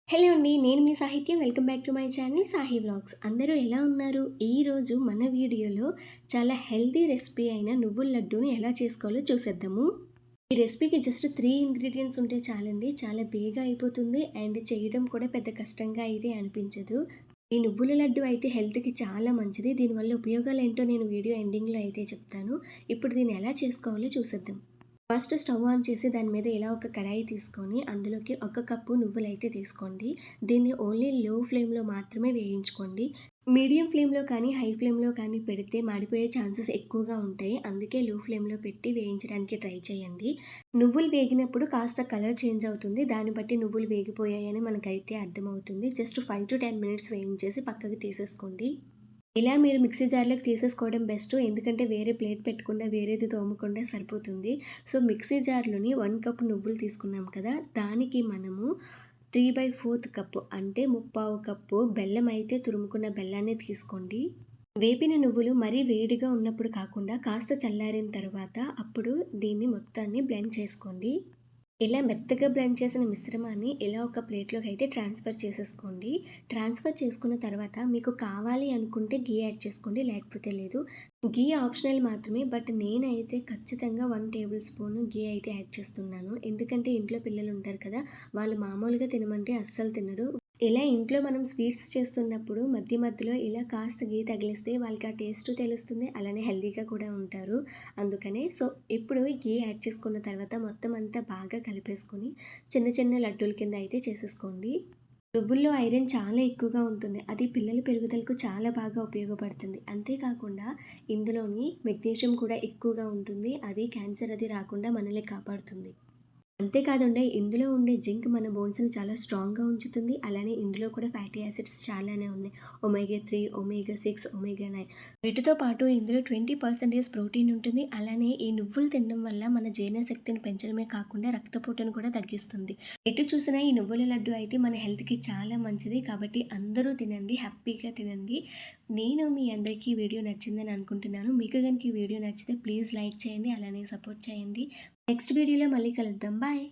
Hello అండి. నేను మీ సాహిత్యం. Welcome back to my channel Sahi vlogs. అందరూ ఎలా ఉన్నారు? ఈరోజు మన వీడియోలో చాలా హెల్తీ రెసిపీ అయిన నువ్వుల లడ్డూని ఎలా చేసుకోవాలో చూసేద్దాము. ఈ రెసిపీకి జస్ట్ 3 ఇంగ్రీడియెంట్స్ ఉంటే చాలండి. చాలా బేగా అయిపోతుంది అండ్ చేయడం కూడా పెద్ద కష్టంగా అయితే అనిపించదు. ఈ నువ్వుల లడ్డు అయితే హెల్త్‌కి చాలా మంచిది. దీనివల్ల ఉపయోగాలేంటో నేను వీడియో ఎండింగ్‌లో అయితే చెప్తాను. ఇప్పుడు దీన్ని ఎలా చేసుకోవాలో చూసేద్దాం. ఫస్ట్ స్టవ్ ఆన్ చేసి దాని మీద ఇలా ఒక కడాయి తీసుకొని అందులోకి ఒక కప్పు నువ్వులైతే తీసుకోండి. దీన్ని ఓన్లీ లో ఫ్లేమ్‌లో మాత్రమే వేయించుకోండి. మీడియం ఫ్లేమ్‌లో కానీ, హై ఫ్లేమ్‌లో కానీ పెడితే మాడిపోయే ఛాన్సెస్ ఎక్కువగా ఉంటాయి. అందుకే లో ఫ్లేమ్‌లో పెట్టి వేయించడానికి ట్రై చేయండి. నువ్వులు వేగినప్పుడు కాస్త కలర్ చేంజ్ అవుతుంది. దాన్ని బట్టి నువ్వులు వేగిపోయాయని మనకైతే అర్థమవుతుంది. జస్ట్ 5-10 మినిట్స్ వేయించేసి పక్కకి తీసేసుకోండి. ఇలా మీరు మిక్సీ జార్‌లోకి తీసేసుకోవడం బెస్ట్. ఎందుకంటే వేరే ప్లేట్ పెట్టకుండా, వేరేది తోమకుండా సరిపోతుంది. సో, మిక్సీ జార్‌లోని 1 కప్ నువ్వులు తీసుకున్నాం కదా! దానికి మనము 3/4 కప్పు అంటే ముప్పావు కప్పు బెల్లం అయితే తురుముకున్న బెల్లాన్ని తీసుకోండి. వేపిన నువ్వులు మరీ వేడిగా ఉన్నప్పుడు కాకుండా కాస్త చల్లారిన తర్వాత అప్పుడు దీన్ని మొత్తాన్ని బ్లెండ్ చేసుకోండి. ఇలా మెత్తగా బ్లెండ్ చేసిన మిశ్రమాన్ని ఇలా ఒక ప్లేట్‌లోకి అయితే ట్రాన్స్‌ఫర్ చేసేసుకోండి. ట్రాన్స్‌ఫర్ చేసుకున్న తర్వాత మీకు కావాలి అనుకుంటే ఘీ యాడ్ చేసుకోండి. లేకపోతే లేదు. ఘీ ఆప్షనల్ మాత్రమే. బట్ నేనైతే ఖచ్చితంగా 1 టేబుల్ స్పూన్ ఘీ అయితే యాడ్ చేస్తున్నాను. ఎందుకంటే ఇంట్లో పిల్లలుంటారు కదా! వాళ్ళు మామూలుగా తినమంటే అస్సలు తినరు. ఇలా ఇంట్లో మనం స్వీట్స్ చేస్తున్నప్పుడు మధ్య మధ్యలో ఇలా కాస్త ఘీ తగిలిస్తే వాళ్ళకి ఆ టేస్టు తెలుస్తుంది. అలానే హెల్తీగా కూడా ఉంటారు. అందుకనే ఇప్పుడు ఘీ యాడ్ చేసుకున్న తర్వాత మొత్తం అంతా బాగా కలిపేసుకొని చిన్న చిన్న లడ్డూల కింద అయితే చేసేసుకోండి. నువ్వుల్లో ఐరన్ చాలా ఎక్కువగా ఉంటుంది. అది పిల్లల పెరుగుదలకు చాలా బాగా ఉపయోగపడుతుంది. అంతేకాకుండా ఇందులోని మెగ్నీషియం కూడా ఎక్కువగా ఉంటుంది. అది క్యాన్సర్ అది రాకుండా మనల్ని కాపాడుతుంది. అంతేకాదండి ఇందులో ఉండే జింక్ మన బోన్స్‌ని చాలా స్ట్రాంగ్‌గా ఉంచుతుంది. అలానే ఇందులో కూడా ఫ్యాటీ యాసిడ్స్ చాలానే ఉన్నాయి. ఒమేగా 3, ఒమేగా 6, ఒమేగా 9 వీటితో పాటు ఇందులో 20% ప్రోటీన్ ఉంటుంది. అలానే ఈ నువ్వులు తినడం వల్ల మన జీర్ణశక్తిని పెంచడమే కాకుండా రక్తపోటును కూడా తగ్గిస్తుంది. ఎటు చూసినా ఈ నువ్వుల లడ్డు అయితే మన హెల్త్‌కి చాలా మంచిది. కాబట్టి అందరూ తినండి. హ్యాపీగా తినండి. నేను మీ అందరికీ ఈ వీడియో నచ్చిందని అనుకుంటున్నాను. మీకు గనుక ఈ వీడియో నచ్చితే ప్లీజ్ లైక్ చేయండి. అలానే సపోర్ట్ చేయండి. నెక్స్ట్ వీడియోలో మళ్ళీ కలుద్దాం. బాయ్.